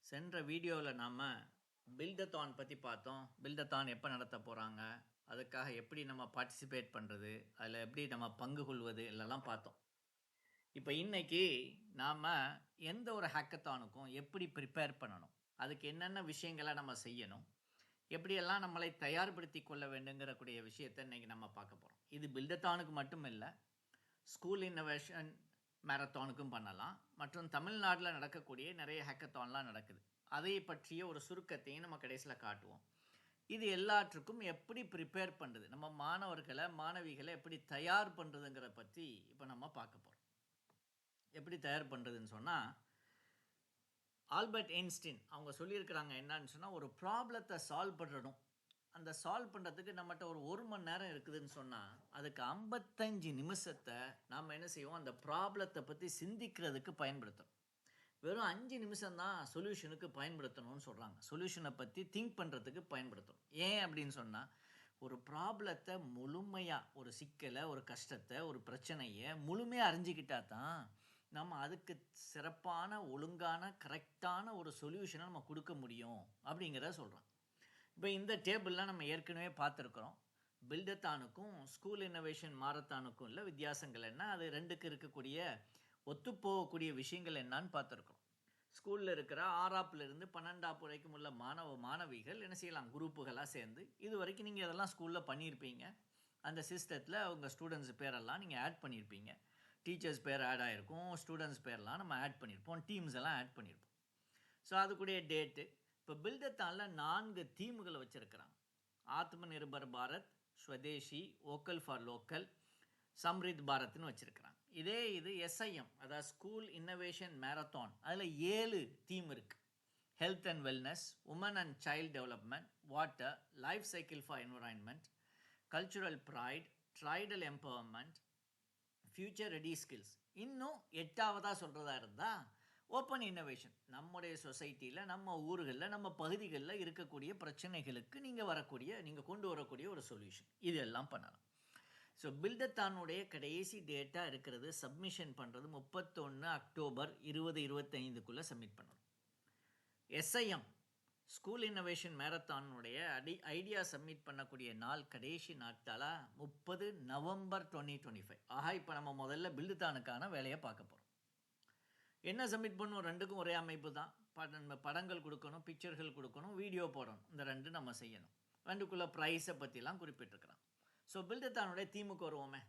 சென்ற வீடியோவில் நாம் பில்டத்தான் பற்றி பார்த்தோம். பில்டத்தான் எப்போ நடத்த போகிறாங்க, அதுக்காக எப்படி நம்ம பார்ட்டிசிபேட் பண்ணுறது, அதில் எப்படி நம்ம பங்கு கொள்வது எல்லாம் பார்த்தோம். இப்போ இன்னைக்கு நாம் எந்த ஒரு ஹேக்கத்தானுக்கும் எப்படி ப்ரிப்பேர் பண்ணணும், அதுக்கு என்னென்ன விஷயங்களை நம்ம செய்யணும், எப்படியெல்லாம் நம்மளை தயார்படுத்தி கொள்ள வேண்டுங்கிற கூடிய விஷயத்தை இன்றைக்கி நம்ம பார்க்க போகிறோம். இது பில்டத்தானுக்கு மட்டும் இல்லை, ஸ்கூல் இன்னோவேஷன் மேரத்தானுக்கும் பண்ணலாம். மற்றும் தமிழ்நாட்டில் நடக்கக்கூடிய நிறைய ஹேக்கத்தான்லாம் நடக்குது. அதை பற்றிய ஒரு சுருக்கத்தையும் நம்ம கடைசியில் காட்டுவோம். இது எல்லாற்றுக்கும் எப்படி ப்ரிப்பேர் பண்ணுறது, நம்ம மாணவர்களை மாணவிகளை எப்படி தயார் பண்ணுறதுங்கிற பற்றி இப்போ நம்ம பார்க்க போகிறோம். எப்படி தயார் பண்ணுறதுன்னு சொன்னால், ஆல்பர்ட் ஐன்ஸ்டீன் அவங்க சொல்லியிருக்கிறாங்க என்னன்னு சொன்னால், ஒரு ப்ராப்ளத்தை சால்வ் பண்ணணும். அந்த சால்வ் பண்ணுறதுக்கு நம்மகிட்ட ஒரு மணி நேரம் இருக்குதுன்னு சொன்னால், அதுக்கு 55 நிமிஷத்தை நாம் என்ன செய்வோம், அந்த ப்ராப்ளத்தை பற்றி சிந்திக்கிறதுக்கு பயன்படுத்துகிறோம். வெறும் 5 நிமிஷம் தான் சொல்யூஷனுக்கு பயன்படுத்தணும்னு சொல்கிறாங்க. சொல்யூஷனை பற்றி திங்க் பண்ணுறதுக்கு பயன்படுத்தணும். ஏன் அப்படின்னு சொன்னால், ஒரு ப்ராப்ளத்தை முழுமையாக, ஒரு சிக்கலை, ஒரு கஷ்டத்தை, ஒரு பிரச்சனையை முழுமையாக அறிஞ்சிக்கிட்டா தான் நம்ம அதுக்கு சிறப்பான, ஒழுங்கான, கரெக்டான ஒரு சொல்யூஷனை நம்ம கொடுக்க முடியும் அப்படிங்கிறத சொல்கிறோம். இப்போ இந்த டேபிள்லாம் நம்ம ஏற்கனவே பார்த்துருக்குறோம். பில்டத்தானுக்கும் ஸ்கூல் இன்னோவேஷன் மாரத்தானுக்கும் உள்ள வித்தியாசங்கள் என்ன, அது ரெண்டுக்கு இருக்கக்கூடிய ஒத்துப்போகக்கூடிய விஷயங்கள் என்னான்னு பார்த்துருக்குறோம். ஸ்கூலில் இருக்கிற 6ஆப்பிலிருந்து 12ஆப் வரைக்கும் உள்ள மாணவிகள் என்ன செய்யலாம், குரூப்புகளாக சேர்ந்து, இது வரைக்கும் நீங்கள் இதெல்லாம் ஸ்கூலில் பண்ணியிருப்பீங்க. அந்த சிஸ்டத்தில் உங்கள் ஸ்டூடெண்ட்ஸ் பேரெல்லாம் நீங்கள் ஆட் பண்ணியிருப்பீங்க. டீச்சர்ஸ் பேர் ஆட் ஆகிருக்கும், ஸ்டூடெண்ட்ஸ் பேர்லாம் நம்ம ஆட் பண்ணியிருப்போம், டீம்ஸ் எல்லாம் ஆட் பண்ணியிருப்போம். ஸோ அதுக்குடைய டேட்டு இப்போ பில்டத்தானில் 4 தீமுகளை வச்சுருக்கிறாங்க. Atma Nirbhar Bharat, Swadeshi, vocal for local, Samriddh பாரத்னு வச்சுருக்கிறாங்க. இது எஸ்ஐஎம், அதாவது ஸ்கூல் இன்னோவேஷன் மேரத்தான், அதில் 7 தீம் இருக்குது. Health and wellness, woman and child development, water, life cycle for environment, cultural pride, tribal empowerment, future ready skills. இன்னும் 8ஆவதாக சொல்கிறதா இருந்தால் ஓப்பன் இன்னோவேஷன், நம்முடைய சொசைட்டியில், நம்ம ஊர்களில், நம்ம பகுதிகளில் இருக்கக்கூடிய பிரச்சனைகளுக்கு நீங்கள் கொண்டு வரக்கூடிய ஒரு சொல்யூஷன், இதெல்லாம் பண்ணலாம். ஸோ பில்டத்தானுடைய கடைசி டேட்டா இருக்கிறது, சப்மிஷன் பண்ணுறது 31 அக்டோபர் 2025 சப்மிட் பண்ணணும். எஸ்ஐஎம் ஸ்கூல் இன்னோவேஷன் மேரத்தானுடைய ஐடியா சப்மிட் பண்ணக்கூடிய நாள், கடைசி நாட்களாக 30 நவம்பர் 2025. ஆஹா, இப்போ நம்ம முதல்ல பில்டத்தானுக்கான வேலையை பார்க்க போகிறோம். என்ன சப்மிட் பண்ணணும், ரெண்டுக்கும் ஒரே அமைப்பு தான். படங்கள் கொடுக்கணும், பிக்சர்கள் கொடுக்கணும், வீடியோ போடணும், இந்த ரெண்டு நம்ம செய்யணும். ரெண்டுக்குள்ளே ப்ரைஸை பற்றிலாம் குறிப்பிட்டிருக்கிறான். ஸோ பில்டத்தானுடைய தீமுக்கு வருவோமே.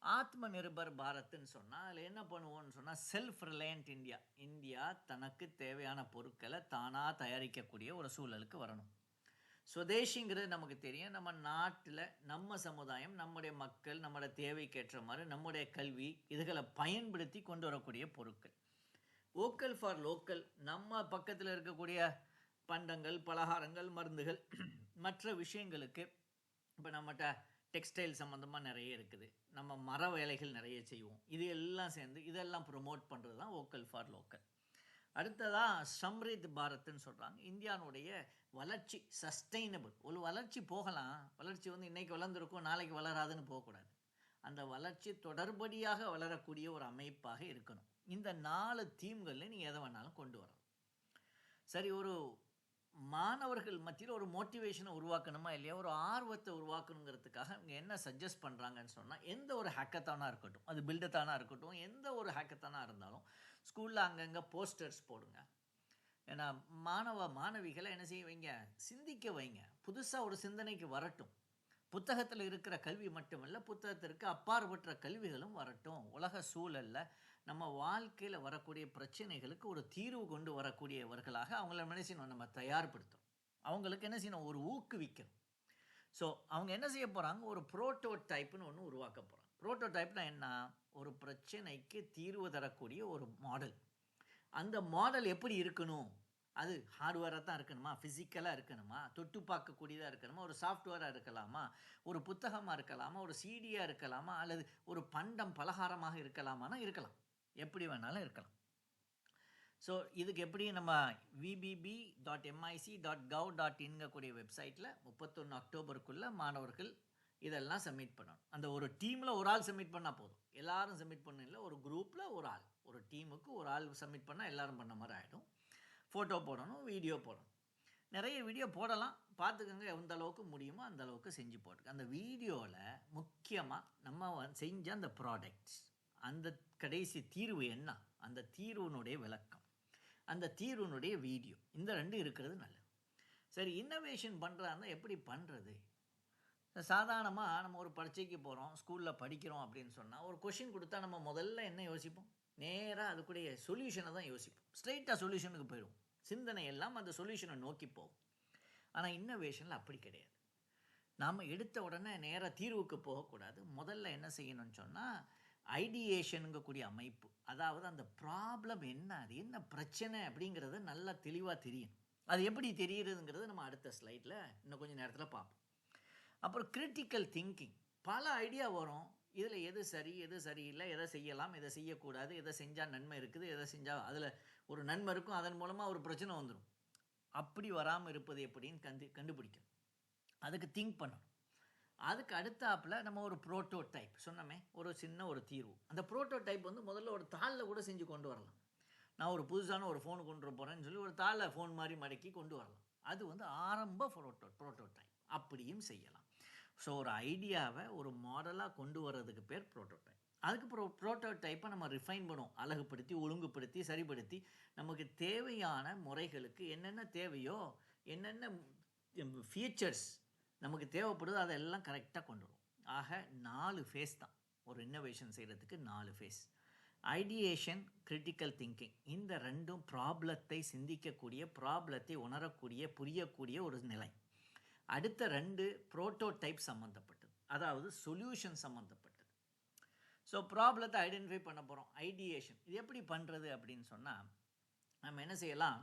ஆத்ம நிர்பர் பாரத்ன்னு சொன்னால் அதில் என்ன பண்ணுவோன்னு சொன்னால், செல்ஃப் ரிலையன்ட் இந்தியா. இந்தியா தனக்கு தேவையான பொருட்களை தானாக தயாரிக்கக்கூடிய ஒரு சூழலுக்கு வரணும். சுதேஷிங்கிறது நமக்கு தெரியும், நம்ம நாட்டில் நம்ம சமுதாயம், நம்முடைய மக்கள், நம்முடைய தேவைக்கேற்ற மாதிரி நம்முடைய கல்வி, இதுகளை பயன்படுத்தி கொண்டு வரக்கூடிய பொருட்கள். வோக்கல் ஃபார் லோக்கல், நம்ம பக்கத்தில் இருக்கக்கூடிய பண்டங்கள், பலகாரங்கள், மருந்துகள், மற்ற விஷயங்களுக்கு. இப்போ நம்மகிட்ட டெக்ஸ்டைல் சம்மந்தமாக நிறைய இருக்குது, நம்ம மர வேலைகள் நிறைய செய்வோம், இது எல்லாம் சேர்ந்து இதெல்லாம் ப்ரொமோட் பண்ணுறது தான் வோக்கல் ஃபார் லோக்கல். அடுத்ததாக சம்ரித் பாரத்ன்னு சொல்கிறாங்க. இந்தியாவுடைய வளர்ச்சி சஸ்டைனபிள், ஒரு வளர்ச்சி போகலாம், வளர்ச்சி இன்றைக்கி வளர்ந்துருக்கும் நாளைக்கு வளராதுன்னு போகக்கூடாது. அந்த வளர்ச்சி தொடர்படியாக வளரக்கூடிய ஒரு அமைப்பாக இருக்கணும். இந்த 4 தீம்களில் நீங்கள் எதை வேணாலும் கொண்டு வரலாம். சரி, ஒரு மாணவர்கள் மத்தியில் ஒரு மோட்டிவேஷனை உருவாக்கணுமா இல்லையா, ஒரு ஆர்வத்தை உருவாக்கணுங்கிறதுக்காக இவங்க என்ன சஜஸ்ட் பண்ணுறாங்கன்னு சொன்னால், எந்த ஒரு ஹேக்கத்தானாக இருக்கட்டும், அது பில்டத்தானாக இருக்கட்டும், எந்த ஒரு ஹேக்கத்தானாக இருந்தாலும் ஸ்கூலில் அங்கங்கே போஸ்டர்ஸ் போடுங்க. ஏன்னா மாணவிகளை என்ன செய்ய வைங்க, சிந்திக்க வைங்க, புதுசாக ஒரு சிந்தனைக்கு வரட்டும். புத்தகத்தில் இருக்கிற கல்வி மட்டுமல்ல, புத்தகத்திற்கு அப்பாற்பட்ட கல்விகளும் வரட்டும். உலக சூழலில் நம்ம வாழ்க்கையில் வரக்கூடிய பிரச்சனைகளுக்கு ஒரு தீர்வு கொண்டு வரக்கூடியவர்களாக அவங்கள என்ன செய்யணும், நம்ம தயார்படுத்தணும். அவங்களுக்கு என்ன செய்யணும், ஒரு ஊக்குவிக்கணும். ஸோ அவங்க என்ன செய்ய போகிறாங்க, ஒரு புரோட்டோடைப்னு ஒன்று உருவாக்க போகிறாங்க. புரோட்டோடைப்னா என்ன, ஒரு பிரச்சனைக்கு தீர்வு தரக்கூடிய ஒரு மாடல். அந்த மாடல் எப்படி இருக்கணும், அது ஹார்ட்வேராக தான் இருக்கணுமா, ஃபிசிக்கலாக இருக்கணுமா, தொட்டு பார்க்கக்கூடியதாக இருக்கணுமா, ஒரு சாஃப்ட்வேராக இருக்கலாமா, ஒரு புத்தகமாக இருக்கலாமா, ஒரு சிடியாக இருக்கலாமா, அல்லது ஒரு பண்டம் பலகாரமாக இருக்கலாமானா இருக்கலாம், எப்படி வேணாலும் இருக்கலாம். ஸோ இதுக்கு எப்படி நம்ம vbb.mic.gov.in வெப்சைட்டில் 31 அக்டோபருக்குள்ளே மாணவர்கள் இதெல்லாம் சப்மிட் பண்ணணும். அந்த ஒரு டீமில் ஒரு ஆள் சப்மிட் பண்ணால் போதும், எல்லாரும் சப்மிட் பண்ணல, ஒரு குரூப்பில் ஒரு ஆள், ஒரு டீமுக்கு ஒரு ஆள் சப்மிட் பண்ணால் எல்லாரும் பண்ண மாதிரி ஆகிடும். ஃபோட்டோ போடணும், வீடியோ போடணும். நிறைய வீடியோ போடலாம், பார்த்துக்கோங்க எந்த அளவுக்கு முடியுமோ அந்த அளவுக்கு செஞ்சு போட்டுருங்க. அந்த வீடியோவில் முக்கியமாக நம்ம செஞ்ச அந்த ப்ராடக்ட்ஸ், அந்த கடைசி தீர்வு என்ன, அந்த தீர்வுனுடைய விளக்கம், அந்த தீர்வுனுடைய வீடியோ, இந்த ரெண்டு இருக்கிறது நல்லது. சரி, இன்னோவேஷன் பண்ணுறாருன்னா எப்படி பண்ணுறது? சாதாரணமாக நம்ம ஒரு பரீட்சைக்கு போகிறோம், ஸ்கூலில் படிக்கிறோம் அப்படின்னு சொன்னால் ஒரு கொஷின் கொடுத்தா நம்ம முதல்ல என்ன யோசிப்போம்? நேராக அதுக்குடைய சொல்யூஷனை தான் யோசிப்போம். ஸ்ட்ரெயிட்டாக சொல்யூஷனுக்கு போயிடுவோம். சிந்தனை எல்லாம் அந்த சொல்யூஷனை நோக்கி போகும். ஆனால் இன்னோவேஷனில் அப்படி கிடையாது. நாம் எடுத்த உடனே நேராக தீர்வுக்கு போகக்கூடாது. முதல்ல என்ன செய்யணும்னு சொன்னால் ஐடியேஷனுங்கக்கூடிய அமைப்பு, அதாவது அந்த ப்ராப்ளம் என்ன, அது என்ன பிரச்சனை அப்படிங்கிறது நல்லா தெளிவாக தெரியும். அது எப்படி தெரியுறதுங்கிறது நம்ம அடுத்த ஸ்லைடில் இன்னும் கொஞ்சம் நேரத்தில் பார்ப்போம். அப்புறம் கிரிட்டிக்கல் திங்கிங். பல ஐடியா வரும், இதில் எது சரி எது சரியில்லை, எதை செய்யலாம் எதை செய்யக்கூடாது, எதை செஞ்சால் நன்மை இருக்குது, எதை செஞ்சால் அதில் ஒரு நன்மை இருக்கும், அதன் மூலமாக ஒரு பிரச்சனை வந்துடும். அப்படி வராமல் இருப்பது எப்படின்னு கண்டுபிடிக்கணும். அதுக்கு திங்க் பண்ணணும். அதுக்கு அடுத்தாப்பில் நம்ம ஒரு ப்ரோட்டோ டைப் சொன்னோமே, ஒரு சின்ன ஒரு தீர்வு. அந்த ப்ரோட்டோ டைப் வந்து முதல்ல ஒரு தாளில் கூட செஞ்சு கொண்டு வரலாம். நான் ஒரு புதுசான ஒரு ஃபோன் கொண்டு வர போகிறேன்னு சொல்லி ஒரு தாளில் ஃபோன் மாதிரி மடக்கி கொண்டு வரலாம். அது வந்து ஆரம்ப ப்ரோட்டோ டைப். அப்படியும் செய்யலாம். ஸோ ஒரு ஐடியாவை ஒரு மாடலாக கொண்டு வர்றதுக்கு பேர் ப்ரோட்டோடைப். அதுக்கு ப்ரோட்டோடைப்பை நம்ம ரிஃபைன் பண்ணுவோம், அழகுபடுத்தி ஒழுங்குபடுத்தி சரிப்படுத்தி நமக்கு தேவையான முறைகளுக்கு என்னென்ன தேவையோ, என்னென்ன ஃபீச்சர்ஸ் நமக்கு தேவைப்படுதோ அதெல்லாம் கரெக்டாக கொண்டு வரும். ஆக 4 ஃபேஸ் தான் ஒரு இன்னோவேஷன் செய்கிறதுக்கு. 4 ஃபேஸ்: ஐடியேஷன், கிரிட்டிக்கல் திங்கிங். இந்த ரெண்டும் ப்ராப்ளத்தை சிந்திக்கக்கூடிய, ப்ராப்ளத்தை உணரக்கூடிய, புரியக்கூடிய ஒரு நிலை. அடுத்த 2 ப்ரோட்டோடைப் சம்மந்தப்பட்டது, அதாவது சொல்யூஷன் சம்மந்தப்பட்டது. ஸோ ப்ராப்ளத்தை ஐடென்டிஃபை பண்ண போகிறோம். ஐடியேஷன் இது எப்படி பண்ணுறது அப்படின்னு சொன்னால் நம்ம என்ன செய்யலாம்,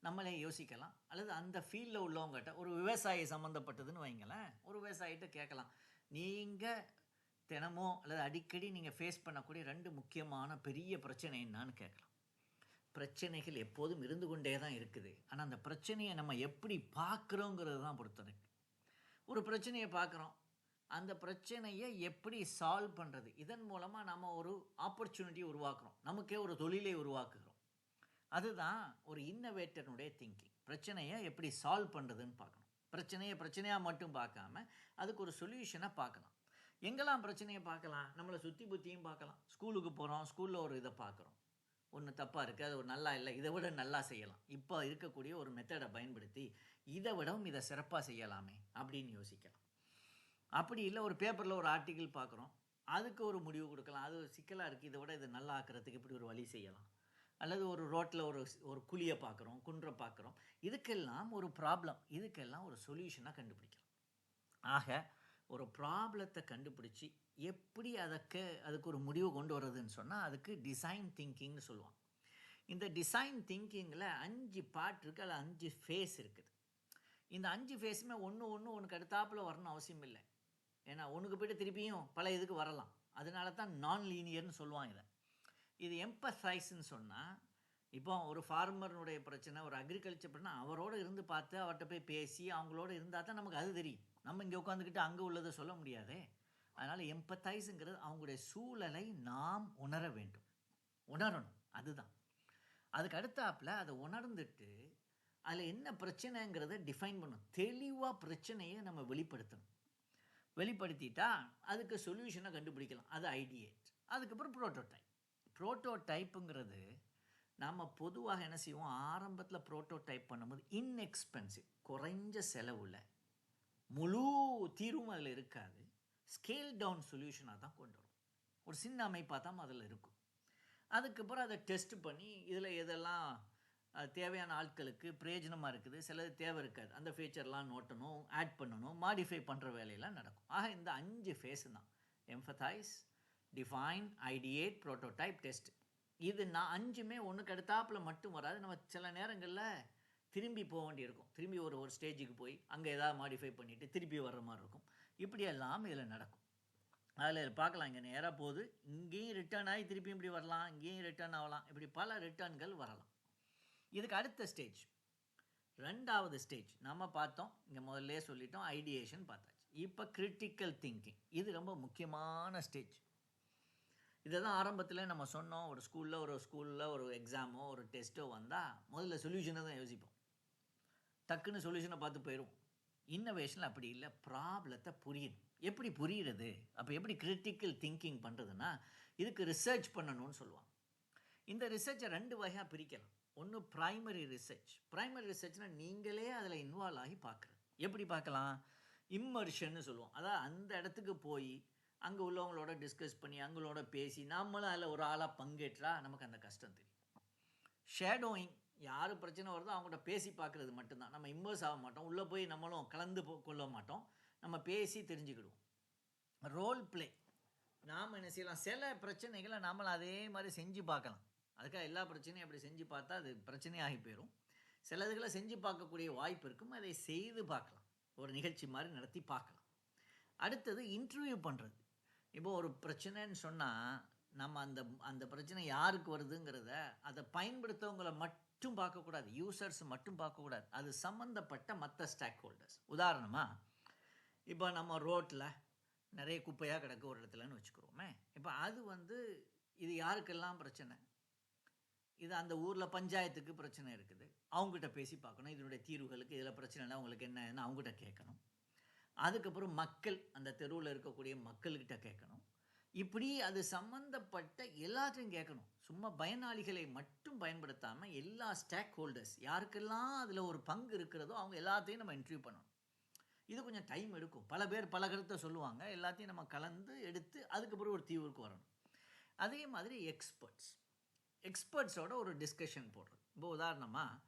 நம்மளே யோசிக்கலாம். அல்லது அந்த ஃபீல்டில் உள்ளவங்ககிட்ட, ஒரு விவசாயி சம்மந்தப்பட்டதுன்னு வைங்களேன், ஒரு விவசாயிகிட்ட கேட்கலாம், நீங்கள் தினமும் அல்லது அடிக்கடி நீங்கள் ஃபேஸ் பண்ணக்கூடிய 2 முக்கியமான பெரிய பிரச்சனை என்னான்னு கேட்கலாம். பிரச்சனைகள் எப்போதும் இருந்து கொண்டே தான் இருக்குது. ஆனால் அந்த பிரச்சனையை நம்ம எப்படி பார்க்குறோங்கிறது தான் பொறுத்தது. ஒரு பிரச்சனையை பார்க்குறோம், அந்த பிரச்சனையை எப்படி சால்வ் பண்ணுறது, இதன் மூலமாக நம்ம ஒரு ஆப்பர்ச்சுனிட்டி உருவாக்குறோம், நமக்கே ஒரு தொழிலை உருவாக்குகிறோம். அதுதான் ஒரு இன்னோவேட்டருடைய திங்கிங். பிரச்சனையை எப்படி சால்வ் பண்ணுறதுன்னு பார்க்கணும். பிரச்சனையாக மட்டும் பார்க்காம அதுக்கு ஒரு சொல்யூஷனை பார்க்கலாம். எங்கெல்லாம் பிரச்சனையை பார்க்கலாம்? நம்மளை சுற்றி புத்தியும் பார்க்கலாம். ஸ்கூலுக்கு போகிறோம், ஸ்கூலில் ஒரு இதை பார்க்குறோம், ஒன்று தப்பாக இருக்குது, அது ஒரு நல்லா இல்லை, இதை விட நல்லா செய்யலாம், இப்போ இருக்கக்கூடிய ஒரு மெத்தடை பயன்படுத்தி இதை விடவும் இதை சிறப்பாக செய்யலாமே அப்படின்னு யோசிக்கலாம். அப்படி இல்லை, ஒரு பேப்பரில் ஒரு ஆர்டிக்கிள் பார்க்குறோம், அதுக்கு ஒரு முடிவு கொடுக்கலாம், அது சிக்கலாக இருக்குது, இதை விட இதை நல்லா ஆக்கிறதுக்கு இப்படி ஒரு வழி செய்யலாம். அல்லது ஒரு ரோட்டில் ஒரு குழியை பார்க்குறோம், குன்றை பார்க்குறோம், இதுக்கெல்லாம் ஒரு ப்ராப்ளம், இதுக்கெல்லாம் ஒரு சொல்யூஷனாக கண்டுபிடிக்கலாம். ஆக ஒரு ப்ராப்ளத்தை கண்டுபிடிச்சி எப்படி அதுக்கு ஒரு முடிவு கொண்டு வர்றதுன்னு சொன்னால் அதுக்கு டிசைன் திங்கிங்னு சொல்லுவாங்க. இந்த டிசைன் திங்கிங்கில் 5 பார்ட் இருக்குது, அதில் 5 ஃபேஸ் இருக்குது. இந்த 5 ஃபேஸுமே ஒன்றுக்கு அடுத்தாப்பில் வரணும்னு அவசியம் இல்லை. ஏன்னா ஒன்றுக்கு போய்ட்டு திருப்பியும் பல இதுக்கு வரலாம். அதனால தான் நான் லீனியர்னு சொல்லுவாங்க. இது எம்பசைஸ்ன்னு சொன்னால், இப்போ ஒரு ஃபார்மர்னுடைய பிரச்சனை, ஒரு அக்ரிகல்ச்சர் பிரச்சனை, அவரோடு இருந்து பார்த்து அவர்கிட்ட போய் பேசி அவங்களோட இருந்தால் தான் நமக்கு அது தெரியும். நம்ம இங்கே உட்காந்துக்கிட்டு அங்கே உள்ளதை சொல்ல முடியாதே. அதனால் எம்பத்தைஸுங்கிறது அவங்களுடைய சூழலை நாம் உணர வேண்டும், உணரணும். அதுதான் அதுக்கு அடுத்தாப்பில் அதை உணர்ந்துட்டு அதில் என்ன பிரச்சனைங்கிறத டிஃபைன் பண்ணணும். தெளிவாக பிரச்சனையை நம்ம வெளிப்படுத்திட்டா அதுக்கு சொல்யூஷனை கண்டுபிடிக்கலாம். அது ஐடியேட். அதுக்கப்புறம் ப்ரோட்டோடைப்புங்கிறது நாம் பொதுவாக என்ன செய்வோம், ஆரம்பத்தில் ப்ரோட்டோடைப் பண்ணும்போது இன்எக்ஸ்பென்சிவ், குறைஞ்ச செலவில், முழு தீர்வும் அதில் இருக்காது, ஸ்கேல் டவுன் சொல்யூஷனாக தான் கொண்டு வரும். ஒரு சின்ன அமைப்பாக தான் அதில் இருக்கும். அதுக்கப்புறம் அதை டெஸ்ட் பண்ணி இதில் எதெல்லாம் தேவையான ஆட்களுக்கு பிரயோஜனமாக இருக்குது, சிலது தேவை இருக்காது, அந்த ஃபீச்சர்லாம் நோட்டணும், ஆட் பண்ணணும், மாடிஃபை பண்ணுற வேலையெல்லாம் நடக்கும். ஆக இந்த 5 ஃபேஸு தான்: empathise, define, ideate, prototype, test. இது 5மே ஒன்றுக்கு அடுத்தாப்பில் மட்டும் வராது. நம்ம சில நேரங்களில் திரும்பி போக வேண்டியிருக்கும். திரும்பி ஒரு ஸ்டேஜுக்கு போய் அங்கே ஏதாவது மாடிஃபை பண்ணிவிட்டு திருப்பி வர்ற மாதிரி இருக்கும். இப்படியெல்லாம் இதில் நடக்கும். அதில் பார்க்கலாம், இங்கே நேராக போகுது, இங்கேயும் ரிட்டர்ன் ஆகி திருப்பியும் இப்படி வரலாம், இங்கேயும் ரிட்டர்ன் ஆகலாம், இப்படி பல ரிட்டர்ன்கள் வரலாம். இதுக்கு அடுத்த ஸ்டேஜ், 2வது ஸ்டேஜ் நம்ம பார்த்தோம், இங்கே முதல்ல சொல்லிட்டோம், ஐடியேஷன் பார்த்தாச்சு. இப்போ கிரிட்டிக்கல் திங்கிங், இது ரொம்ப முக்கியமான ஸ்டேஜ். இதை தான் ஆரம்பத்தில் நம்ம சொன்னோம். ஒரு ஸ்கூலில் ஒரு எக்ஸாமோ ஒரு டெஸ்ட்டோ வந்தால் முதல்ல சொல்யூஷனை தான் யோசிப்போம். டக்குன்னு சொல்யூஷனை பார்த்து போயிடுவோம். இன்னோவேஷனில் அப்படி இல்லை, ப்ராப்ளத்தை புரியணும். எப்படி புரியுறது? அப்போ எப்படி கிரிட்டிக்கல் திங்கிங் பண்ணுறதுன்னா, இதுக்கு ரிசர்ச் பண்ணணும்னு சொல்லுவாங்க. இந்த ரிசர்ச்சை 2 வகையாக பிரிக்கலாம். ஒன்று ப்ரைமரி ரிசர்ச். ப்ரைமரி ரிசர்ச்னால் நீங்களே அதில் இன்வால்வ் ஆகி பார்க்குறது. எப்படி பார்க்கலாம்? இம்மர்ஷன்னு சொல்லுவோம். அதாவது அந்த இடத்துக்கு போய் அங்கே உள்ளவங்களோட டிஸ்கஸ் பண்ணி அவங்களோட பேசி நம்மளும் அதில் ஒரு ஆளாக பங்கேற்றா நமக்கு அந்த கஷ்டம் தெரியும். ஷேடோயிங், யார் பிரச்சனை வருதோ அவங்கள்ட்ட பேசி பார்க்குறது மட்டும்தான். நம்ம இம்மர்ஸ் ஆக மாட்டோம், உள்ளே போய் நம்மளும் கலந்து கொள்ள மாட்டோம், நம்ம பேசி தெரிஞ்சுக்கிடுவோம். ரோல் பிளே, நாம் என்ன செய்யலாம், சில பிரச்சனைகளை நாமளும் அதே மாதிரி செஞ்சு பார்க்கலாம். அதுக்காக எல்லா பிரச்சனையும் அப்படி செஞ்சு பார்த்தா அது பிரச்சனையாகி போயிடும். சிலதுகளை செஞ்சு பார்க்கக்கூடிய வாய்ப்பு இருக்கும், அதை செய்து பார்க்கலாம், ஒரு நிகழ்ச்சி மாதிரி நடத்தி பார்க்கலாம். அடுத்தது இன்டர்வியூ பண்ணுறது. இப்போ ஒரு பிரச்சனைன்னு சொன்னால் நம்ம அந்த பிரச்சனை யாருக்கு வருதுங்கிறத அதை பயன்படுத்தவங்களை மட்டும் பார்க்கக்கூடாது, யூசர்ஸ் மட்டும் பார்க்கக்கூடாது, அது சம்மந்தப்பட்ட மற்ற ஸ்டேக் ஹோல்டர்ஸ். உதாரணமாக இப்போ நம்ம ரோட்டில் நிறைய குப்பையாக கிடக்கு ஒரு இடத்துலன்னு வச்சுக்கிறோமே. இப்போ அது இது யாருக்கெல்லாம் பிரச்சனை, இது அந்த ஊரில் பஞ்சாயத்துக்கு பிரச்சனை இருக்குது, அவங்ககிட்ட பேசி பார்க்கணும். இதனுடைய தீர்வுகளுக்கு இதில் பிரச்சனைனா அவங்களுக்கு என்னன்னு அவங்ககிட்ட கேட்கணும். அதுக்கப்புறம் மக்கள், அந்த தெருவில் இருக்கக்கூடிய மக்கள்கிட்ட கேட்கணும். இப்படி அது சம்மந்தப்பட்ட எல்லாத்தையும் கேட்கணும். சும்மா பயனாளிகளை மட்டும் பயன்படுத்தாமல் எல்லா ஸ்டேக் ஹோல்டர்ஸ், யாருக்கெல்லாம் அதில் ஒரு பங்கு இருக்கிறதோ அவங்க எல்லாத்தையும் நம்ம இன்டர்வியூ பண்ணணும். இது கொஞ்சம் டைம் எடுக்கும். பல பேர் பல கருத்தை சொல்லுவாங்க, எல்லாத்தையும் நம்ம கலந்து எடுத்து அதுக்கப்புறம் ஒரு தீர்வுக்கு வரணும். அதே மாதிரி எக்ஸ்பர்ட்ஸோட ஒரு டிஸ்கஷன் போடுறது. இப்போ உதாரணமாக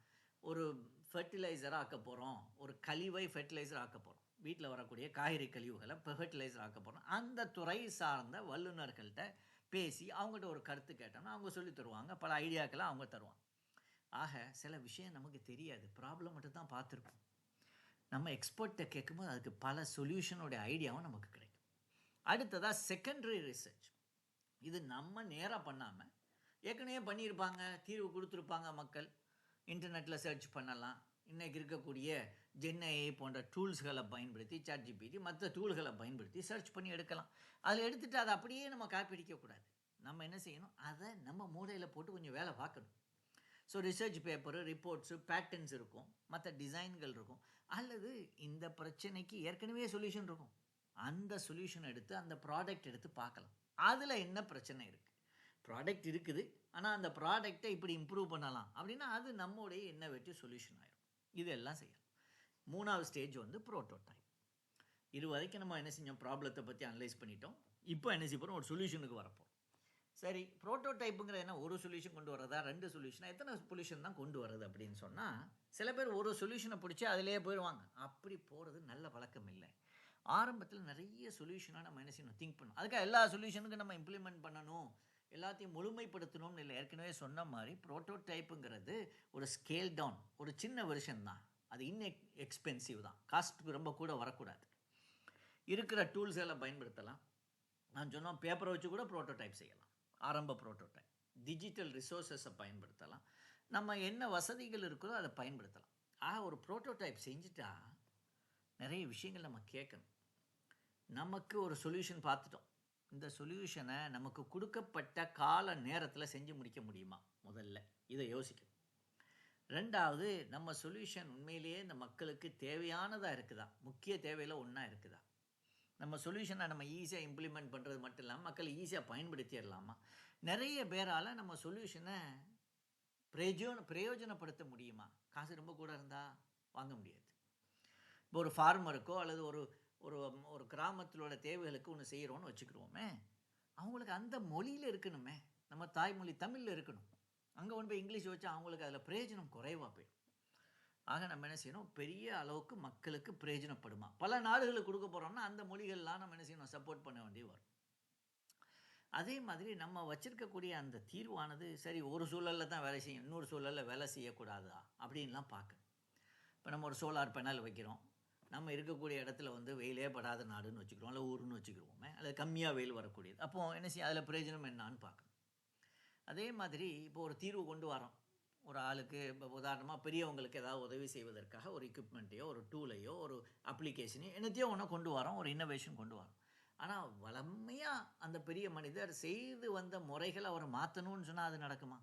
ஒரு ஃபெர்டிலைசராக ஆக்க போகிறோம், ஒரு கழிவை ஃபெர்டிலைசர் ஆக்க போகிறோம், வீட்டில் வரக்கூடிய காய்கறி கழிவுகளை ஃபெர்டிலைசர் ஆக்க போகிறோம். அந்த துறை சார்ந்த வல்லுநர்கள்ட்ட பேசி அவங்கள்ட்ட ஒரு கருத்து கேட்டோம்னா அவங்க சொல்லி தருவாங்க, பல ஐடியாக்களை அவங்க தருவாங்க. ஆக சில விஷயம் நமக்கு தெரியாது, ப்ராப்ளம் மட்டும் தான் பார்த்துருப்போம். நம்ம எக்ஸ்பர்ட்டை கேட்கும்போது அதுக்கு பல சொல்யூஷனோடைய ஐடியாவும் நமக்கு கிடைக்கும். அடுத்ததாக செகண்டரி ரிசர்ச். இது நம்ம நேராக பண்ணாமல் ஏற்கனவே பண்ணியிருப்பாங்க, தீர்வு கொடுத்துருப்பாங்க மக்கள், இன்டர்நெட்டில் சர்ச் பண்ணலாம். இன்றைக்கி இருக்கக்கூடிய ஜென்ஐஏ போன்ற டூல்ஸ்களை பயன்படுத்தி, சாட்ஜிபிடி மற்ற டூல்களை பயன்படுத்தி சர்ச் பண்ணி எடுக்கலாம். அதில் எடுத்துகிட்டு அதை அப்படியே நம்ம காப்பிடிக்கக்கூடாது. நம்ம என்ன செய்யணும், அதை நம்ம மூளையில் போட்டு கொஞ்சம் வேலை பார்க்கணும். So research paper, reports, patterns இருக்கும், மற்ற டிசைன்கள் இருக்கும், அல்லது இந்த பிரச்சனைக்கு ஏற்கனவே சொல்யூஷன் இருக்கும், அந்த சொல்யூஷன் எடுத்து அந்த ப்ராடக்ட் எடுத்து பார்க்கலாம். அதில் என்ன பிரச்சனை இருக்குது, ப்ராடக்ட் இருக்குது ஆனால் அந்த ப்ராடக்டை இப்படி இம்ப்ரூவ் பண்ணலாம் அப்படின்னா அது நம்முடைய இன்னோவேட்டிவ் சொல்யூஷன் ஆகிடும். இதெல்லாம் செய்யலாம். 3வது ஸ்டேஜ் ப்ரோட்டோடைப். இது வரைக்கும் நம்ம என்ன செஞ்சோம், ப்ராப்ளத்தை பற்றி அனலைஸ் பண்ணிட்டோம். இப்போ என்ன செய்ய போகிறோம், ஒரு சொல்யூஷனுக்கு வரப்போம். சரி, ப்ரோட்டோடைப்புங்கிறது என்ன, ஒரு சொல்யூஷன் கொண்டு வரதா, 2 சொல்யூஷனா, எத்தனை சொல்யூஷன் தான் கொண்டு வரது அப்படின்னு சொன்னால், சில பேர் ஒரு சொல்யூஷனை பிடிச்சி அதிலே போயிடுவாங்க. அப்படி போகிறது நல்ல பழக்கம் இல்லை. ஆரம்பத்தில் நிறைய சொல்யூஷனாக நம்ம என்ன செய்யணும், திங்க் பண்ணணும். அதுக்காக எல்லா சொல்யூஷனுக்கும் நம்ம இம்ப்ளிமெண்ட் பண்ணணும், எல்லாத்தையும் முழுமைப்படுத்தணும்னு இல்லை. ஏற்கனவே சொன்ன மாதிரி ப்ரோட்டோடைப்புங்கிறது ஒரு ஸ்கேல் டவுன், ஒரு சின்ன வெர்ஷன் தான். அது எக்ஸ்பென்சிவ் தான், காஸ்ட்டுக்கு ரொம்ப கூட வரக்கூடாது. இருக்கிற டூல்ஸ் எல்லாம் பயன்படுத்தலாம். நான் சொன்னோம், பேப்பரை வச்சு கூட ப்ரோட்டோடைப் செய்யலாம், ஆரம்ப ப்ரோட்டோடைப். டிஜிட்டல் ரிசோர்ஸஸை பயன்படுத்தலாம், நம்ம என்ன வசதிகள் இருக்குதோ அதை பயன்படுத்தலாம். ஆக ஒரு ப்ரோட்டோடைப் செஞ்சுட்டா நிறைய விஷயங்கள் நம்ம கேட்கணும். நமக்கு ஒரு சொல்யூஷன் பார்த்துட்டோம், இந்த சொல்யூஷனை நமக்கு கொடுக்கப்பட்ட கால நேரத்தில் செஞ்சு முடிக்க முடியுமா, முதல்ல இதை யோசிக்கணும். 2வது, நம்ம சொல்யூஷன் உண்மையிலேயே இந்த மக்களுக்கு தேவையானதாக இருக்குதா, முக்கிய தேவையில் ஒன்றா இருக்குதா, நம்ம சொல்யூஷனை நம்ம ஈஸியாக இம்ப்ளிமெண்ட் பண்ணுறது மட்டும் இல்லாமல் மக்கள் ஈஸியாக பயன்படுத்திடலாமா, நிறைய பேரால் நம்ம சொல்யூஷனை பிரயோஜனப்படுத்த முடியுமா. காசு ரொம்ப கூட இருந்தால் வாங்க முடியாது. இப்போ ஒரு ஃபார்மருக்கோ அல்லது ஒரு ஒரு ஒரு கிராமத்திலோட தேவைகளுக்கு ஒன்று செய்கிறோன்னு வச்சுக்கிறோமே, அவங்களுக்கு அந்த மொழியில் இருக்கணுமே, நம்ம தாய்மொழி தமிழில் இருக்கணும். அங்கே கொண்டு போய் இங்கிலீஷ் வச்சா அவங்களுக்கு அதில் பிரயோஜனம் குறைவாக போயிடும். ஆக நம்ம என்ன செய்யணும், பெரிய அளவுக்கு மக்களுக்கு பிரயோஜனப்படுமா, பல நாடுகளுக்கு கொடுக்க போகிறோம்னா அந்த மொழிகள்லாம் நம்ம என்ன செய்யணும், சப்போர்ட் பண்ண வேண்டி வரும். அதே மாதிரி நம்ம வச்சுருக்கக்கூடிய அந்த தீர்வானது சரி ஒரு சூழலில் தான் வேலை செய்யும், இன்னொரு சூழலில் வேலை செய்யக்கூடாதா அப்படின்லாம் பார்க்கணும். இப்போ நம்ம ஒரு சோலார் பேனல் வைக்கிறோம், நம்ம இருக்கக்கூடிய இடத்துல வெயிலே படாத நாடுன்னு வச்சுக்கிறோம், இல்லை ஊருன்னு வச்சுக்கிறோமே, அல்லது கம்மியாக வெயில் வரக்கூடியது. அப்போது என்ன செய்யும், அதில் பிரயோஜனம் என்னான்னு பார்க்கணும். அதே மாதிரி இப்போ ஒரு தீர்வு கொண்டு வரோம், ஒரு ஆளுக்கு இப்போ உதாரணமாக பெரியவங்களுக்கு ஏதாவது உதவி செய்வதற்காக ஒரு எக்யூப்மெண்ட்டையோ ஒரு டூலையோ ஒரு அப்ளிகேஷனையோ என்னத்தையோ ஒன்று கொண்டு வரோம், ஒரு இன்னோவேஷன் கொண்டு வரோம். ஆனால் வளமையாக அந்த பெரிய மனிதர் செய்து வந்த முறைகளை அவர் மாற்றணும்னு சொன்னால் அது நடக்குமா?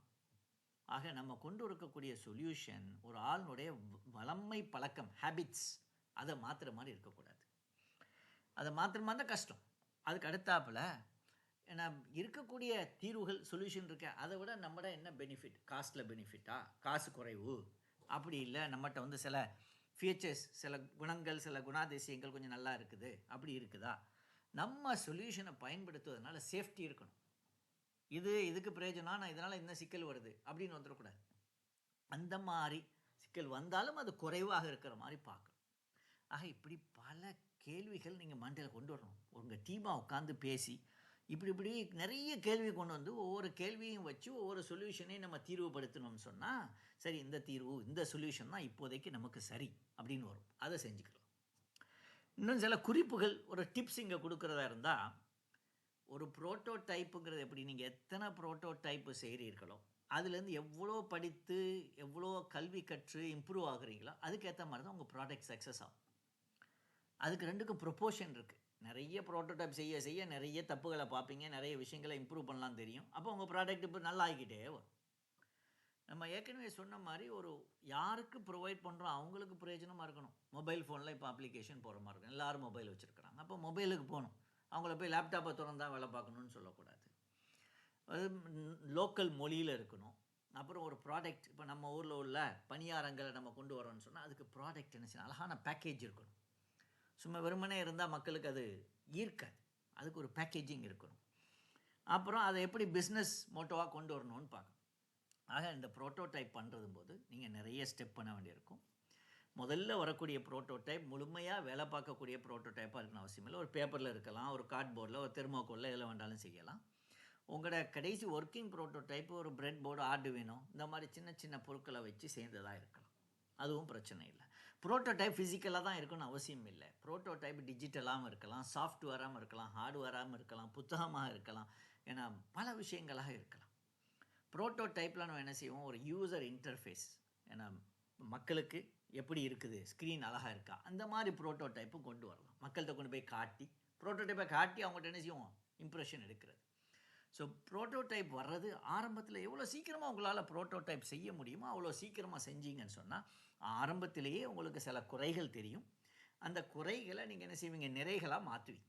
ஆக நம்ம கொண்டு இருக்கக்கூடிய சொல்யூஷன் ஒரு ஆளுனுடைய வளமை பழக்கம், ஹேபிட்ஸ், அதை மாற்றுற மாதிரி இருக்கக்கூடாது. அதை மாற்றுற மாதிரி தான் கஷ்டம். அதுக்கு அடுத்தாப்பில் ஏன்னா இருக்கக்கூடிய தீர்வுகள் சொல்யூஷன் இருக்க, அதை விட நம்மட என்ன பெனிஃபிட்? காஸ்ட்டில் பெனிஃபிட்டா? காசு குறைவு அப்படி இல்லை, நம்மகிட்ட வந்து சில ஃபீச்சர்ஸ், சில குணங்கள், சில குணாதிசயங்கள் கொஞ்சம் நல்லா இருக்குது, அப்படி இருக்குதா? நம்ம சொல்யூஷனை பயன்படுத்துவதனால சேஃப்டி இருக்கணும். இதுக்கு பிரயோஜனம், நான் இதனால் என்ன சிக்கல் வருது அப்படின்னு வந்துடக்கூடாது. அந்த மாதிரி சிக்கல் வந்தாலும் அது குறைவாக இருக்கிற மாதிரி பார்க்கணும். ஆக இப்படி பல கேள்விகள் நீங்கள் மண்டையில் கொண்டு வரணும். உங்கள் டீமாக உட்காந்து பேசி இப்படி நிறைய கேள்வி கொண்டு வந்து ஒவ்வொரு கேள்வியும் வச்சு ஒவ்வொரு சொல்யூஷனையும் நம்ம தீர்வுபடுத்தணும்னு சொன்னால், சரி இந்த தீர்வு, இந்த சொல்யூஷன் தான் இப்போதைக்கு நமக்கு சரி அப்படின்னு வரும். அதை செஞ்சுக்கலாம். இன்னும் சில குறிப்புகள், ஒரு டிப்ஸ் இங்கே கொடுக்குறதா இருந்தால், ஒரு ப்ரோட்டோடைப்புங்கிறது எப்படி, நீங்கள் எத்தனை ப்ரோட்டோடைப்பு செய்கிறீர்களோ அதுலேருந்து எவ்வளோ படித்து எவ்வளோ கல்வி கற்று இம்ப்ரூவ் ஆகுறீங்களோ அதுக்கேற்ற மாதிரி தான் உங்கள் ப்ராடக்ட் சக்ஸஸ் ஆகும். அதுக்கு ரெண்டுக்கும் ப்ரொப்போர்ஷன் இருக்குது. நிறைய ப்ரோட்டோடைப் செய்ய செய்ய நிறைய தப்புகளை பார்ப்பீங்க, நிறைய விஷயங்களை இம்ப்ரூவ் பண்ணலாம் தெரியும். அப்போ உங்கள் ப்ராடக்ட் இப்போ நல்லா ஆகிக்கிட்டே வரும். நம்ம ஏற்கனவே சொன்ன மாதிரி ஒரு யாருக்கு ப்ரொவைட் பண்ணுறோம் அவங்களுக்கு பிரயோஜனமாக இருக்கணும். மொபைல் ஃபோனில் இப்போ அப்ளிகேஷன் போகிற மாதிரி இருக்கும். எல்லோரும் மொபைல் வச்சுருக்கிறாங்க. அப்போ மொபைலுக்கு போகணும். அவங்கள போய் லேப்டாப்பை திறந்தான் வேலை பார்க்கணுன்னு சொல்லக்கூடாது. அது லோக்கல் மொழியில் இருக்கணும். அப்புறம் ஒரு ப்ராடக்ட், இப்போ நம்ம ஊரில் உள்ள பணியாரங்களை நம்ம கொண்டு வரோன்னு சொன்னால் அதுக்கு ப்ராடக்ட் என்ன செய்யணும், அழகான பேக்கேஜ் இருக்கணும். சும்மா வெறுமனே இருந்தால் மக்களுக்கு அது ஈர்க்காது. அதுக்கு ஒரு பேக்கேஜிங் இருக்கணும். அப்புறம் அதை எப்படி பிஸ்னஸ் மோட்டோவாக கொண்டு வரணும்னு பார்க்கணும். ஆக இந்த ப்ரோட்டோடைப் பண்ணுறது போது நீங்கள் நிறைய ஸ்டெப் பண்ண வேண்டியிருக்கும். முதல்ல வரக்கூடிய ப்ரோட்டோடைப் முழுமையாக வேலை பார்க்கக்கூடிய ப்ரோட்டோடைப்பாக இருக்கணும் அவசியம் இல்லை. ஒரு பேப்பரில் இருக்கலாம், ஒரு கார்ட்போர்டில், ஒரு தெர்மோகோலில், எதில் வேண்டாலும் செய்யலாம். உங்களோட கடைசி ஒர்க்கிங் ப்ரோட்டோடைப் ஒரு பிரெட் போர்டு, ஆர்டுவினோ, இந்த மாதிரி சின்ன சின்ன பொருட்களை வச்சு சேர்ந்ததாக இருக்கலாம். அதுவும் பிரச்சனை இல்லை. ப்ரோட்டோடைப் ஃபிசிக்கலாக தான் இருக்கணும்னு அவசியம் இல்லை. ப்ரோட்டோடைப் டிஜிட்டலாகவும் இருக்கலாம், சாஃப்ட்வேராகவும் இருக்கலாம், ஹார்ட்வேராகவும் இருக்கலாம், புத்தகமாக இருக்கலாம், ஏன்னா பல விஷயங்களாக இருக்கலாம். ப்ரோட்டோடைப்பில் நம்ம என்ன செய்வோம், ஒரு யூசர் இன்டர்ஃபேஸ், ஏன்னா மக்களுக்கு எப்படி இருக்குது, ஸ்க்ரீன் அழகாக இருக்கா, அந்த மாதிரி ப்ரோட்டோடைப்பும் கொண்டு வரலாம். மக்கள்கிட்ட கொண்டு போய் காட்டி, ப்ரோட்டோடைப்பை காட்டி அவங்கள்ட்ட என்ன செய்வோம், இம்ப்ரெஷன் எடுக்கிறது. ஸோ ப்ரோட்டோடைப் வர்றது ஆரம்பத்தில் எவ்வளோ சீக்கிரமாக உங்களால் ப்ரோட்டோடைப் செய்ய முடியுமோ அவ்வளோ சீக்கிரமாக செஞ்சீங்கன்னு சொன்னால் ஆரம்பத்திலேயே உங்களுக்கு சில குறைகள் தெரியும். அந்த குறைகளை நீங்கள் என்ன செய்வீங்க, நிறைகளாக மாற்றுவீங்க.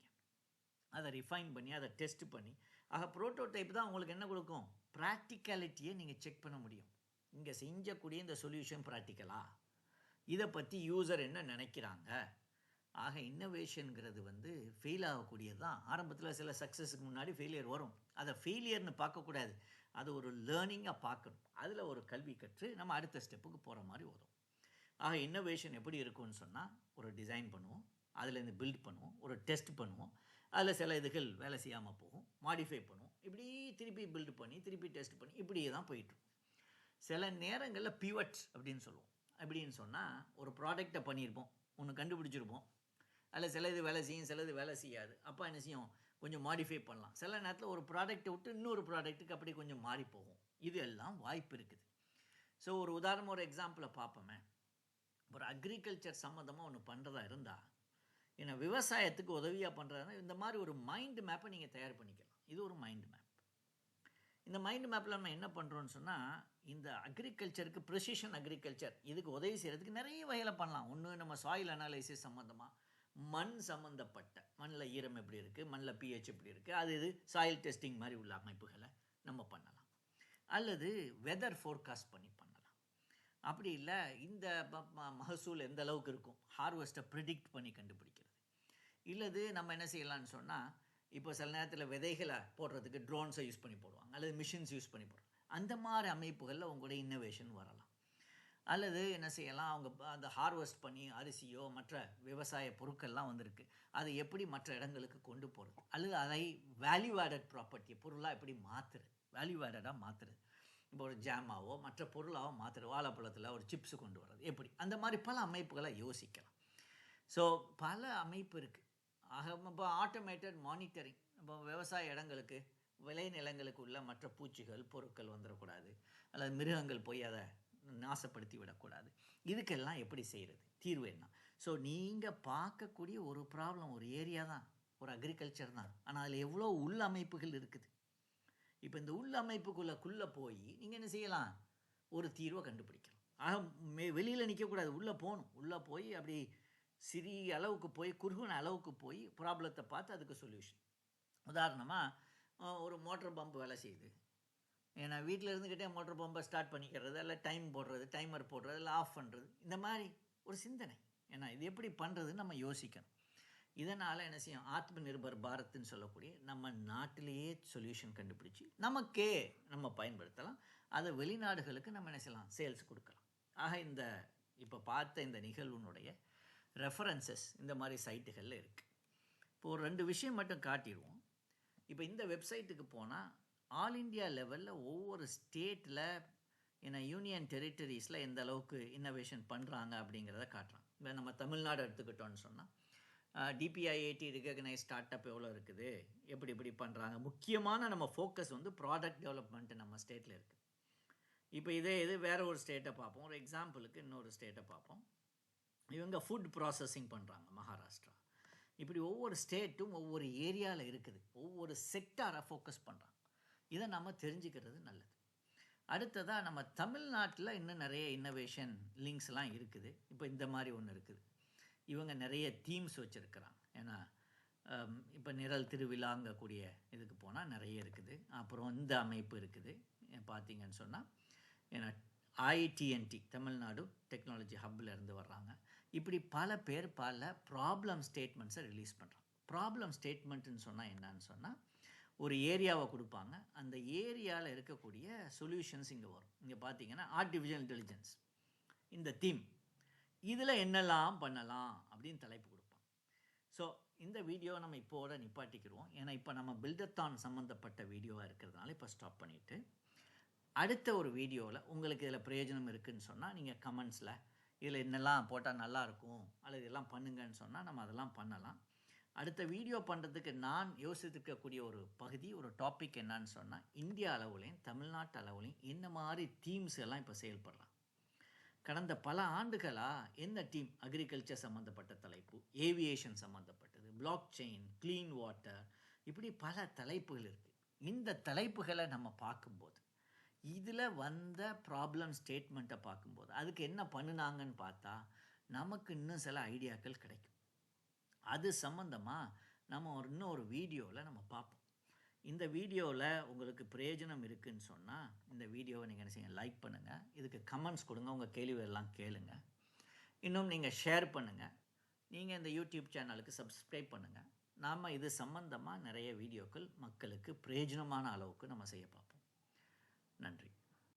அதை ரிஃபைன் பண்ணி, அதை டெஸ்ட் பண்ணி. ஆக ப்ரோட்டோடைப் தான் உங்களுக்கு என்ன கொடுக்கும், ப்ராக்டிகாலிட்டியை நீங்கள் செக் பண்ண முடியும். இங்கே செஞ்சக்கூடிய இந்த சொல்யூஷன் ப்ராக்டிக்கலா, இதை பற்றி யூசர் என்ன நினைக்கிறாங்க. ஆக இன்னோவேஷனுங்கிறது வந்து ஃபெயில் ஆகக்கூடியது தான். ஆரம்பத்தில் சில சக்ஸஸுக்கு முன்னாடி ஃபெயிலியர் வரும். அதை ஃபெயிலியர்னு பார்க்கக்கூடாது, அது ஒரு லேர்னிங்காக பார்க்கணும். அதில் ஒரு கல்வி கற்று நம்ம அடுத்த ஸ்டெப்புக்கு போகிற மாதிரி வரும். ஆக இன்னோவேஷன் எப்படி இருக்கும்னு சொன்னால், ஒரு டிசைன் பண்ணுவோம், அதுலேருந்து பில்ட் பண்ணுவோம், ஒரு டெஸ்ட் பண்ணுவோம், அதில் சில இதுகள் வேலை செய்யாமல் போகும், மாடிஃபை பண்ணுவோம், இப்படி திருப்பி பில்டு பண்ணி திருப்பி டெஸ்ட் பண்ணி இப்படியே தான் போயிட்டுருக்கும். சில நேரங்களில் பிவட் அப்படின்னு சொல்லுவோம். அப்படின்னு சொன்னால் ஒரு ப்ராடக்டை பண்ணியிருப்போம், ஒன்று கண்டுபிடிச்சிருப்போம், அதில் சில இது வேலை செய்யும், சில இது வேலை செய்யாது. அப்போ என்ன செய்யும், கொஞ்சம் மாடிஃபை பண்ணலாம். சில நேரத்தில் ஒரு ப்ராடக்ட்டை விட்டு இன்னொரு ப்ராடக்ட்டுக்கு அப்படி கொஞ்சம் மாறி போகும். இது எல்லாம் வாய்ப்பு இருக்குது. ஸோ ஒரு உதாரணம், ஒரு எக்ஸாம்பிளை பார்ப்போமே. ஒரு அக்ரிகல்ச்சர் சம்மந்தமாக ஒன்று பண்ணுறதா இருந்தால், ஏன்னா விவசாயத்துக்கு உதவியாக பண்ணுறதுனா இந்த மாதிரி ஒரு மைண்ட் மேப்பை நீங்கள் தயார் பண்ணிக்கலாம். இது ஒரு மைண்ட் மேப். இந்த மைண்ட் மேப்பில் நம்ம என்ன பண்ணுறோன்னு சொன்னால், இந்த அக்ரிகல்ச்சருக்கு ப்ரெசிஷன் அக்ரிகல்ச்சர் இதுக்கு உதவி செய்கிறதுக்கு நிறைய வகையில் பண்ணலாம். ஒன்று நம்ம சாயில் அனாலிசிஸ் சம்மந்தமாக, மண் சம்மந்தப்பட்ட, மண்ணில் ஈரம் எப்படி இருக்குது, மண்ணில் பிஹெச் எப்படி இருக்குது, அது இது சாயில் டெஸ்டிங் மாதிரி உள்ள அமைப்புகளை நம்ம பண்ணலாம். அல்லது வெதர் ஃபோர்காஸ்ட் பண்ணி பண்ணலாம். அப்படி இல்லை, இந்த மகசூல் எந்த அளவுக்கு இருக்கும், ஹார்வெஸ்ட்டை ப்ரிடிக்ட் பண்ணி கண்டுபிடிக்கிறது. இல்லது நம்ம என்ன செய்யலாம்னு சொன்னால், இப்போ சில நேரத்தில் விதைகளை போடுறதுக்கு ட்ரோன்ஸை யூஸ் பண்ணி போடுவாங்க, அல்லது மிஷின்ஸ் யூஸ் பண்ணி போடுவாங்க. அந்த மாதிரி அமைப்புகளில் உங்களுடைய இன்னோவேஷன் வரலாம். அல்லது என்ன செய்யலாம், அவங்க அந்த ஹார்வெஸ்ட் பண்ணி அரிசியோ மற்ற விவசாய பொருட்கள்லாம் வந்திருக்கு, அதை எப்படி மற்ற இடங்களுக்கு கொண்டு போகிறது, அல்லது அதை வேல்யூ ஆடட் ப்ராப்பர்ட்டி பொருளாக எப்படி மாற்றுறது, வேல்யூ ஆடடாக மாற்றுறது. இப்போ ஒரு ஜாமாவோ மற்ற பொருளாகவோ மாற்றுறது, வாழைப்பழத்தில் ஒரு சிப்ஸு கொண்டு வர்றது எப்படி, அந்த மாதிரி பல அமைப்புகளை யோசிக்கலாம். ஸோ பல அமைப்பு இருக்குது. ஆக இப்போ ஆட்டோமேட்டட் மானிட்டரிங், இப்போ விவசாய இடங்களுக்கு, விளை நிலங்களுக்கு உள்ள மற்ற பூச்சிகள் பொருட்கள் வந்துடக்கூடாது, அல்லது மிருகங்கள் போய் அதை நாசப்படுத்தி விடக்கூடாது. இதுக்கெல்லாம் எப்படி செய்கிறது, தீர்வு என்ன? ஸோ நீங்கள் பார்க்கக்கூடிய ஒரு ப்ராப்ளம், ஒரு ஏரியா தான், ஒரு அக்ரிகல்ச்சர் தான். ஆனால் அதில் எவ்வளோ உள் அமைப்புகள் இருக்குது. இப்போ இந்த உள் அமைப்புக்குள்ளே போய் நீங்கள் என்ன செய்யலாம், ஒரு தீர்வை கண்டுபிடிக்கலாம். ஆக வெளியில் நிற்கக்கூடாது, உள்ளே போகணும். உள்ளே போய் அப்படி சிறிய அளவுக்கு போய் குறுகின அளவுக்கு போய் ப்ராப்ளத்தை பார்த்து அதுக்கு சொல்யூஷன். உதாரணமாக ஒரு மோட்டர் பம்பு வேலை செய்யுது. ஏன்னா வீட்டில் இருந்துக்கிட்டே மோட்டர் பம்பை ஸ்டார்ட் பண்ணிக்கிறது, இல்லை டைம் போடுறது, டைமர் போடுறது, இல்லை ஆஃப் பண்ணுறது, இந்த மாதிரி ஒரு சிந்தனை. ஏன்னா இது எப்படி பண்ணுறதுன்னு நம்ம யோசிக்கணும். இதனால் என்ன செய்யும், ஆத்ம நிர்பர் பாரத்னு சொல்லக்கூடிய நம்ம நாட்டிலேயே சொல்யூஷன் கண்டுபிடிச்சி நமக்கே நம்ம பயன்படுத்தலாம். அதை வெளிநாடுகளுக்கு நம்ம என்ன செய்யலாம், சேல்ஸ் கொடுக்கலாம். ஆக இந்த இப்போ பார்த்த இந்த நிகழ்வுனுடைய ரெஃபரன்சஸ் இந்த மாதிரி சைட்டுகளில் இருக்குது. இப்போ ஒரு 2 விஷயம் மட்டும் காட்டிடுவோம். இப்போ இந்த வெப்சைட்டுக்கு போனால் ஆல் இண்டியா லெவலில் ஒவ்வொரு ஸ்டேட்டில் ஏன்னா யூனியன் டெரிட்டரிஸில் எந்த அளவுக்கு இன்னோவேஷன் பண்ணுறாங்க அப்படிங்கிறத காட்டுறாங்க. இப்போ நம்ம தமிழ்நாடு எடுத்துக்கிட்டோன்னு சொன்னால் DPIIT ரெகக்னைஸ் ஸ்டார்ட் அப் எவ்வளோ இருக்குது, எப்படி பண்ணுறாங்க. முக்கியமான நம்ம ஃபோக்கஸ் வந்து ப்ராடக்ட் டெவலப்மெண்ட்டு நம்ம ஸ்டேட்டில் இருக்குது. இப்போ இது வேறு ஒரு ஸ்டேட்டை பார்ப்போம். ஒரு எக்ஸாம்பிளுக்கு இன்னொரு ஸ்டேட்டை பார்ப்போம். இவங்க ஃபுட் ப்ராசஸிங் பண்ணுறாங்க, மகாராஷ்டிரா. இப்படி ஒவ்வொரு ஸ்டேட்டும் ஒவ்வொரு ஏரியாவில் இருக்குது, ஒவ்வொரு செக்டாரை ஃபோக்கஸ் பண்ணுறாங்க. இதை நம்ம தெரிஞ்சுக்கிறது நல்லது. அடுத்ததாக நம்ம தமிழ்நாட்டில் இன்னும் நிறைய இன்னோவேஷன் லிங்க்ஸ்லாம் இருக்குது. இப்போ இந்த மாதிரி ஒன்று இருக்குது. இவங்க நிறைய தீம்ஸ் வச்சுருக்கிறாங்க. ஏன்னா இப்போ நிரல் திருவிழாங்கக்கூடிய இதுக்கு போனால் நிறைய இருக்குது. அப்புறம் இந்த அமைப்பு இருக்குது. பார்த்தீங்கன்னு சொன்னால் ஏன்னா ITNT தமிழ்நாடு டெக்னாலஜி ஹப்பில் இருந்து வர்றாங்க. இப்படி பல பேர் பல ப்ராப்ளம் ஸ்டேட்மெண்ட்ஸை ரிலீஸ் பண்ணுறாங்க. ப்ராப்ளம் ஸ்டேட்மெண்ட்டுன்னு சொன்னால் என்னன்னு சொன்னால் ஒரு ஏரியாவை கொடுப்பாங்க, அந்த ஏரியாவில் இருக்கக்கூடிய சொல்யூஷன்ஸ் இங்கே வரும். இங்கே பார்த்தீங்கன்னா ஆர்டிஃபிஷியல் இன்டெலிஜென்ஸ் இந்த தீம், இதில் என்னெல்லாம் பண்ணலாம் அப்படின்னு தலைப்பு கொடுப்பாங்க. ஸோ இந்த வீடியோவை நம்ம இப்போட நிப்பாட்டிக்கிடுவோம். ஏன்னா இப்போ நம்ம பில்டத்தான் சம்மந்தப்பட்ட வீடியோவாக இருக்கிறதுனால இப்போ ஸ்டாப் பண்ணிவிட்டு அடுத்த ஒரு வீடியோவில் உங்களுக்கு இதில் பிரயோஜனம் இருக்குதுன்னு சொன்னால் நீங்கள் கமெண்ட்ஸில் இதில் என்னெல்லாம் போட்டால் நல்லாயிருக்கும் அல்லது இதெல்லாம் பண்ணுங்கன்னு சொன்னால் நம்ம அதெல்லாம் பண்ணலாம். அடுத்த வீடியோ பண்ணுறதுக்கு நான் யோசித்துருக்கக்கூடிய ஒரு பகுதி, ஒரு டாபிக் என்னன்னு சொன்னால் இந்தியா அளவுலையும் தமிழ்நாட்டு அளவுலையும் என்ன மாதிரி தீம்ஸ் எல்லாம் இப்போ செயல்படுறாங்க. கடந்த பல ஆண்டுகளாக என்ன டீம், அக்ரிகல்ச்சர் சம்மந்தப்பட்ட தலைப்பு, ஏவியேஷன் சம்மந்தப்பட்டது, பிளாக் செயின், க்ளீன் வாட்டர், இப்படி பல தலைப்புகள் இருக்குது. இந்த தலைப்புகளை நம்ம பார்க்கும்போது இதில் வந்த ப்ராப்ளம் ஸ்டேட்மெண்ட்டை பார்க்கும்போது அதுக்கு என்ன பண்ணினாங்கன்னு பார்த்தா நமக்கு இன்னும் சில ஐடியாக்கள் கிடைக்கும். அது சம்மந்தமாக நம்ம இன்னொரு வீடியோவில் நம்ம பார்ப்போம். இந்த வீடியோவில் உங்களுக்கு பிரயோஜனம் இருக்குதுன்னு சொன்னால் இந்த வீடியோவை நீங்கள் என்ன செய்யுங்க, லைக் பண்ணுங்கள், இதுக்கு கமெண்ட்ஸ் கொடுங்க, உங்கள் கேள்வியெல்லாம் கேளுங்க, இன்னும் நீங்கள் ஷேர் பண்ணுங்கள், நீங்கள் இந்த யூடியூப் சேனலுக்கு சப்ஸ்கிரைப் பண்ணுங்கள். நாம் இது சம்மந்தமாக நிறைய வீடியோக்கள் மக்களுக்கு பிரயோஜனமான அளவுக்கு நம்ம செய்ய பார்ப்போம். நன்றி.